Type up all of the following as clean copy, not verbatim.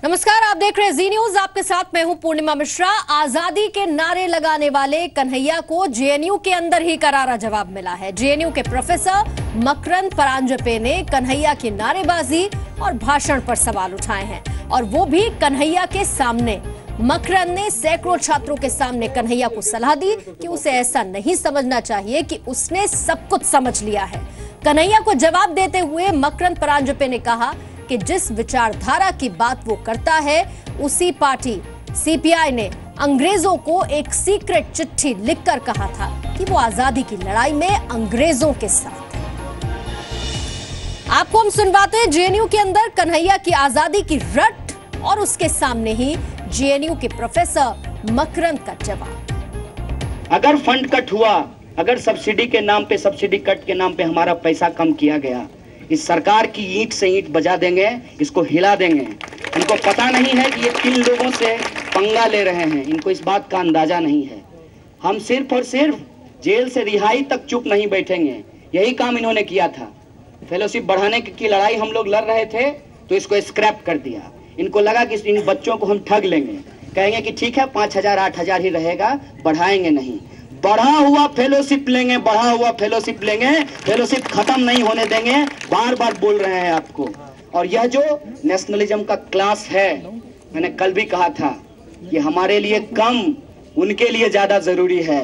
नमस्कार, आप देख रहे हैं जी न्यूज। आपके साथ मैं हूं पूर्णिमा मिश्रा। आजादी के नारे लगाने वाले कन्हैया को जेएनयू के अंदर ही करारा जवाब मिला है। जेएनयू के प्रोफेसर मकरंद परांजपे ने कन्हैया की नारेबाजी और भाषण पर सवाल उठाए हैं, और वो भी कन्हैया के सामने। मकरंद ने सैकड़ों छात्रों के सामने कन्हैया को सलाह दी कि उसे ऐसा नहीं समझना चाहिए कि उसने सब कुछ समझ लिया है। कन्हैया को जवाब देते हुए मकरंद परांजपे ने कहा कि जिस विचारधारा की बात वो करता है, उसी पार्टी सीपीआई ने अंग्रेजों को एक सीक्रेट चिट्ठी लिखकर कहा था कि वो आजादी की लड़ाई में अंग्रेजों के साथ है। आपको हम सुनवाते हैं जेएनयू के अंदर कन्हैया की आजादी की रट, और उसके सामने ही जेएनयू के प्रोफेसर मकरंद का जवाब। अगर फंड कट हुआ, अगर सब्सिडी के नाम पे, सब्सिडी कट के नाम पे हमारा पैसा कम किया गया, इस सरकार की ईंट से ईंट बजा देंगे, इसको हिला देंगे। इनको पता नहीं है कि ये 3 लोगों से पंगा ले रहे हैं, इनको इस बात का अंदाजा नहीं है। हम सिर्फ और सिर्फ जेल से रिहाई तक चुप नहीं बैठेंगे, यही काम इन्होंने किया था। फेलोशिप बढ़ाने की लड़ाई हम लोग लड़ रहे थे, तो इसको स्क्रैप कर दिया। इनको लगा कि इन बच्चों को हम ठग लेंगे, कहेंगे कि ठीक है 5,000 8,000 ही रहेगा, बढ़ाएंगे नहीं। बढ़ा हुआ फेलोशिप लेंगे, बढ़ा हुआ फेलोशिप लेंगे, फेलोशिप खत्म नहीं होने देंगे। बार बार बोल रहे हैं आपको। और यह जो नेशनलिज्म का क्लास है, मैंने कल भी कहा था, ये हमारे लिए कम, उनके लिए ज्यादा जरूरी है।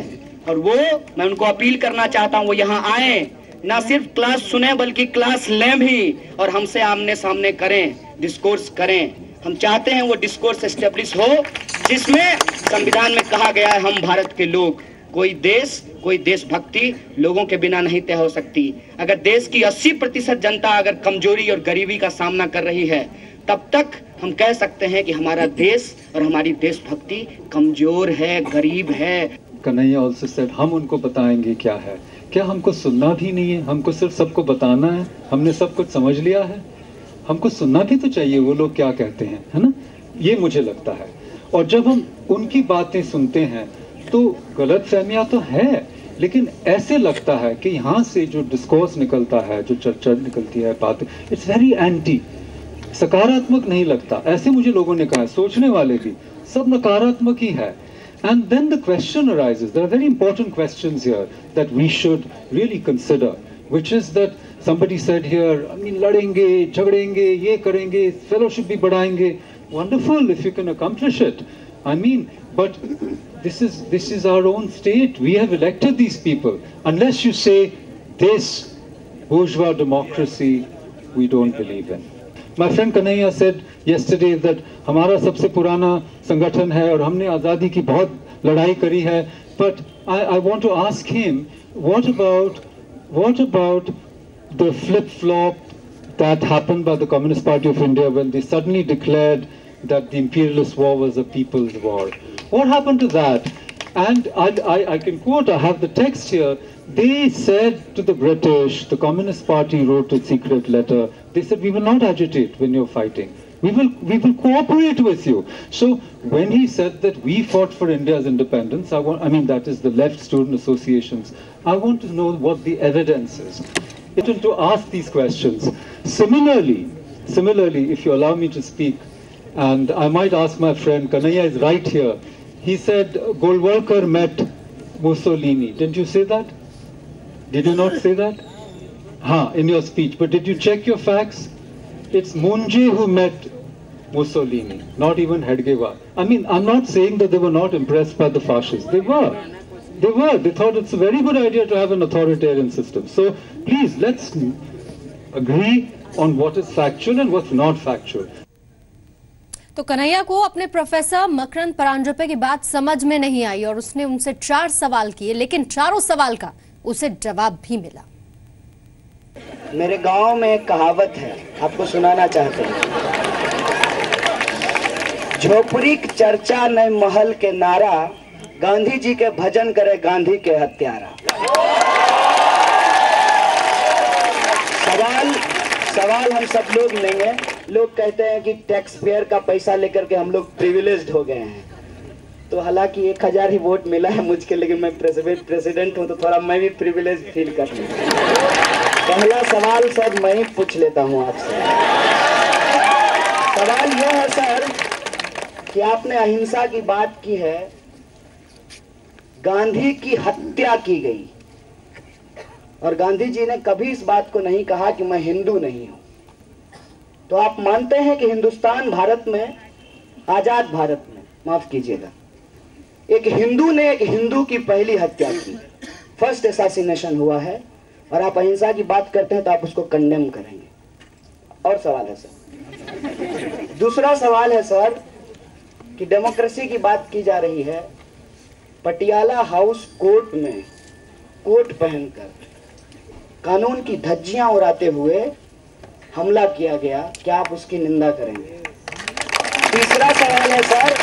और वो मैं उनको अपील करना चाहता हूँ, वो यहाँ आए, ना सिर्फ क्लास सुने बल्कि क्लास लें भी, और हमसे आमने सामने करें, डिस्कोर्स करें। हम चाहते हैं वो डिस्कोर्स एस्टेब्लिश हो जिसमें संविधान में कहा गया है, हम भारत के लोग, कोई देशभक्ति लोगों के बिना नहीं तय हो सकती। अगर देश की 80% जनता अगर कमजोरी और गरीबी का सामना कर रही है, तब तक हम कह सकते हैं कि हमारा देश और हमारी देशभक्ति कमजोर है, गरीब है। कन्हैया also said, हम उनको बताएंगे क्या है। क्या हमको सुनना भी नहीं है? हमको सिर्फ सबको बताना है? हमने सब कुछ समझ लिया है? हमको सुनना भी तो चाहिए वो लोग क्या कहते हैं, है ना? ये मुझे लगता है। और जब हम उनकी बातें सुनते हैं तो गलतफहमियां तो है, लेकिन ऐसे लगता है कि यहाँ से जो डिस्कोर्स निकलता है, जो चर्चा निकलती है, बात, इट्स वेरी एंटी, सकारात्मक नहीं लगता। ऐसे मुझे लोगों ने कहा है, सोचने वाले भी, सब नकारात्मक ही है। And then the question arises, there are very important questions here that we should really consider, which is that somebody said here, I mean, लड़ेंगे, झगड़ेंगे, ये करेंगे, fellowship भी बढ़ाएंगे, wonderful if you can accomplish it. I mean, but this is our own state. We have elected these people. Unless you say this bourgeois democracy, we don't believe in. My friend Kanhaiya said yesterday that हमारा सबसे पुराना संगठन है और हमने आज़ादी की बहुत लड़ाई करी है. But I want to ask him, what about the flip-flop that happened by the Communist Party of India when they suddenly declared that the imperialist war was a people's war? What happened to that? And I can quote, I have the text here. They said to the British, the Communist Party wrote a secret letter. They said, we will not agitate when you're fighting. We will cooperate with you. So when he said that we fought for India's independence, I mean that is the left student associations, I want to know what the evidence is. To ask these questions. Similarly, if you allow me to speak, and I might ask my friend, Kanhaiya is right here. He said Golwalkar met Mussolini. Didn't you say that? Did you not say that? In your speech. But did you check your facts? It's Munje who met Mussolini, not even Hedgewar. I mean, I'm not saying that they were not impressed by the fascists. They were. They thought it's a very good idea to have an authoritarian system. So please, let's agree on what is factual and what's not factual. तो कन्हैया को अपने professor मकरंद परांजपे की बात समझ में नहीं आई और उसने उनसे 4 सवाल किए, लेकिन चारों सवाल का उसे जवाब भी मिला। मेरे गांव में एक कहावत है, आपको सुनाना चाहते हैं। झोपड़ी की चर्चा न महल के नारा, गांधी जी के भजन करे गांधी के हत्यारा। सवाल हम सब लोग लेंगे। लोग कहते हैं कि टैक्स पेयर का पैसा लेकर के हम लोग प्रिविलेज्ड हो गए हैं। तो हालांकि 1000 ही वोट मिला है मुझके, लेकिन मैं प्रेसिडेंट हूं तो थोड़ा मैं भी प्रिविलेज फील कर लूं। पहला सवाल सर मैं ही पूछ लेता हूं आपसे। सवाल यह है सर कि आपने अहिंसा की बात की है, गांधी की हत्या की गई और गांधी जी ने कभी इस बात को नहीं कहा कि मैं हिंदू नहीं हूं। तो आप मानते हैं कि हिंदुस्तान भारत में, आजाद भारत में, माफ कीजिएगा, एक हिंदू ने एक हिंदू की पहली हत्या की, फर्स्ट असैसिनेशन हुआ है, और आप अहिंसा की बात करते हैं तो आप उसको कंडेम करेंगे। और सवाल है सर, दूसरा सवाल है सर कि डेमोक्रेसी की बात की जा रही है, पटियाला हाउस कोर्ट में कोट पहनकर कानून की धज्जियां उड़ाते हुए हमला किया गया, क्या आप उसकी निंदा करेंगे? तीसरा सवाल है सर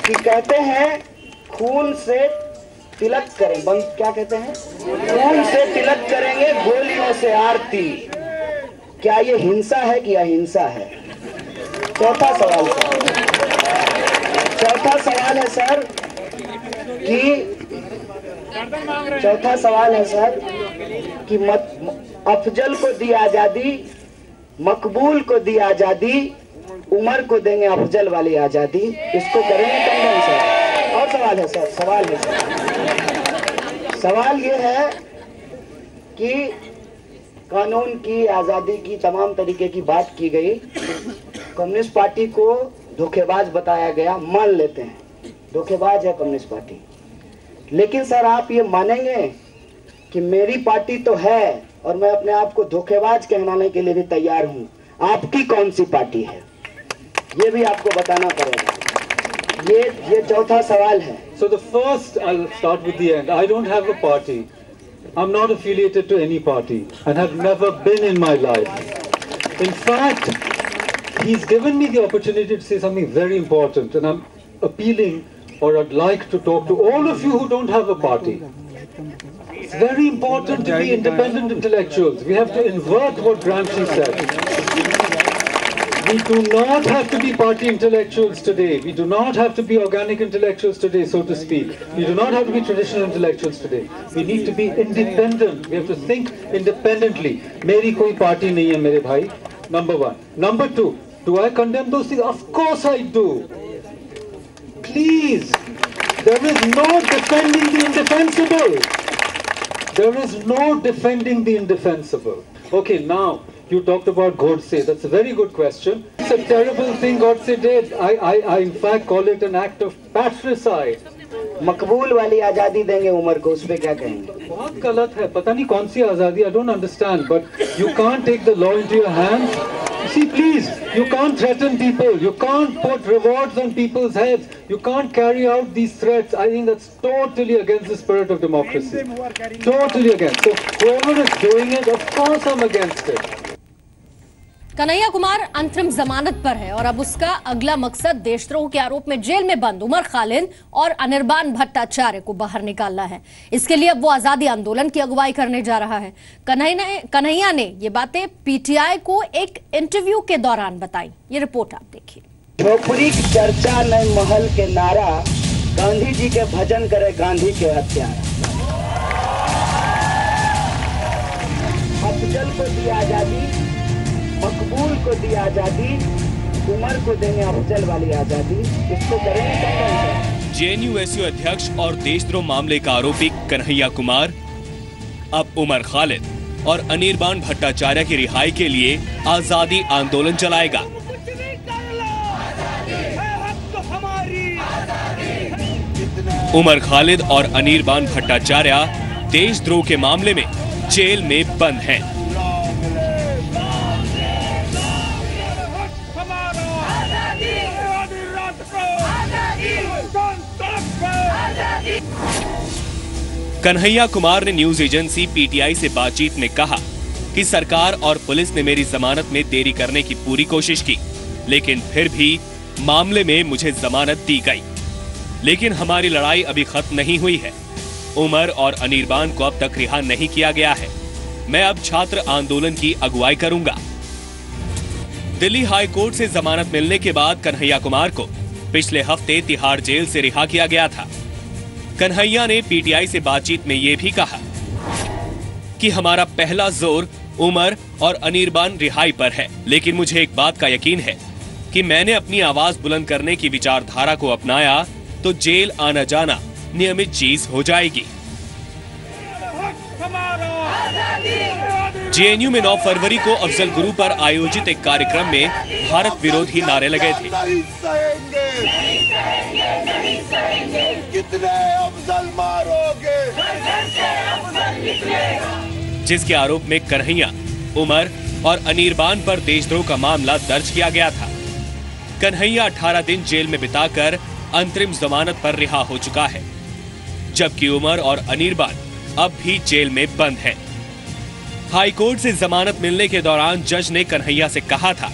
कि कहते हैं खून से तिलक करें, क्या कहते हैं, खून से तिलक करेंगे गोलियों से आरती, क्या ये हिंसा है कि अहिंसा है? चौथा सवाल है सर कि अफजल को दी आजादी, मकबूल को दी आजादी, उमर को देंगे अफजल वाली आजादी, इसको करेंगे कंडेम सर? और सवाल ये है कि कानून की, आजादी की, तमाम तरीके की बात की गई, कम्युनिस्ट पार्टी को धोखेबाज बताया गया, मान लेते हैं धोखेबाज है कम्युनिस्ट पार्टी, लेकिन सर आप ये मानेंगे कि मेरी पार्टी तो है और मैं अपने आप को धोखेबाज कहलाने के लिए भी तैयार हूं, आपकी कौन सी पार्टी है ये भी आपको बताना पड़ेगा। ये चौथा सवाल है। So the first, I'll start with the end. I don't have a party. I'm not affiliated to any party and have never been in my life. In fact, he's given me the opportunity to say something very important, and I'm appealing, or I'd like to talk to all of you who don't have a party. It's very important to be independent intellectuals. We have to invert what Gramsci said. We do not have to be party intellectuals today. We do not have to be organic intellectuals today, so to speak. We do not have to be traditional intellectuals today. We need to be independent. We have to think independently. मेरी कोई party नहीं है मेरे भाई. Number one. Number two. Do I condemn those things? Of course I do. Please. There is no defending the indefensible. There is no defending the indefensible. Okay, now. You talked about Godse. That's a very good question. It's a terrible thing Godse did. I in fact call it an act of patricide. मकबूल वाली आजादी देंगे उमर को, उस पे क्या कहेंगे? बहुत गलत है, पता नहीं कौन सी आजादी, I don't understand, but you can't take the law into your hands. See, please, you can't threaten people, you can't put rewards on people's heads, you can't carry out these threats. I think that's totally against the spirit of democracy. Totally against. So whoever is doing it, of course I'm against it. Kanhaiya Kumar अंतरिम जमानत पर है और अब उसका अगला मकसद देशद्रोह के आरोप में जेल में बंद उमर खालिद और अनिर्बान भट्टाचार्य को बाहर निकालना है। इसके लिए अब वो आजादी आंदोलन की अगुवाई करने जा रहा है। कन्हैया ने ये बातें पीटीआई को एक इंटरव्यू के दौरान बताई। ये रिपोर्ट आप देखिए। झोपड़ी की चर्चा नए महल के नारा, गांधी जी के भजन करे गांधी के हत्यारा, अफजल को दी आजादी, मकबूल को दी आजादी, उमर को देंगे अफजल वाली आजादी, इसको करेंगे। जेएनयू अध्यक्ष और देशद्रोह मामले का आरोपी कन्हैया कुमार अब उमर खालिद और अनिर्बान भट्टाचार्य की रिहाई के लिए आजादी आंदोलन चलाएगा। उमर खालिद और अनिर्बान भट्टाचार्य देशद्रोह के मामले में जेल में बंद हैं। कन्हैया कुमार ने न्यूज एजेंसी पीटीआई से बातचीत में कहा कि सरकार और पुलिस ने मेरी जमानत में देरी करने की पूरी कोशिश की, लेकिन फिर भी मामले में मुझे जमानत दी गई। लेकिन हमारी लड़ाई अभी खत्म नहीं हुई है। उमर और अनिर्बान को अब तक रिहा नहीं किया गया है। मैं अब छात्र आंदोलन की अगुवाई करूंगा। दिल्ली हाई कोर्ट से जमानत मिलने के बाद कन्हैया कुमार को पिछले हफ्ते तिहाड़ जेल से रिहा किया गया था। कन्हैया ने पीटीआई से बातचीत में यह भी कहा कि हमारा पहला जोर उमर और अनिर्बान रिहाई पर है, लेकिन मुझे एक बात का यकीन है कि मैंने अपनी आवाज बुलंद करने की विचारधारा को अपनाया तो जेल आना जाना नियमित चीज हो जाएगी। जेएनयू में 9 फरवरी को अफजल गुरु पर आयोजित एक कार्यक्रम में भारत विरोधी नारे लगे थे। कितने अफजल मारोगे? जिसके आरोप में कन्हैया, उमर और अनिर्बान पर देशद्रोह का मामला दर्ज किया गया था। कन्हैया 18 दिन जेल में बिताकर अंतरिम जमानत पर रिहा हो चुका है, जबकि उमर और अनिर्बान अब भी जेल में बंद हैं। हाईकोर्ट से जमानत मिलने के दौरान जज ने कन्हैया से कहा था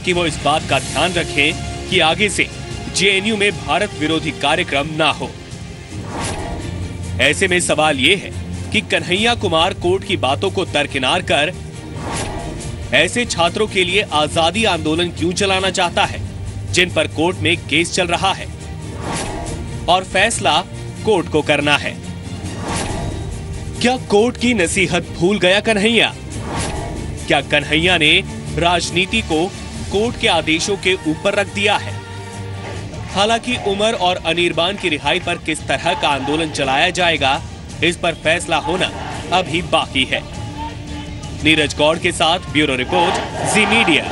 कि वो इस बात का ध्यान रखें कि आगे से जेएनयू में भारत विरोधी कार्यक्रम ना हो। ऐसे में सवाल ये है कि कन्हैया कुमार कोर्ट की बातों को दरकिनार कर ऐसे छात्रों के लिए आजादी आंदोलन क्यों चलाना चाहता है जिन पर कोर्ट में केस चल रहा है और फैसला कोर्ट को करना है। क्या कोर्ट की नसीहत भूल गया कन्हैया? क्या कन्हैया ने राजनीति को कोर्ट के आदेशों के ऊपर रख दिया है? हालांकि उमर और अनिर्बान की रिहाई पर किस तरह का आंदोलन चलाया जाएगा, इस पर फैसला होना अभी बाकी है। नीरज गौड़ के साथ ब्यूरो रिपोर्ट, जी मीडिया।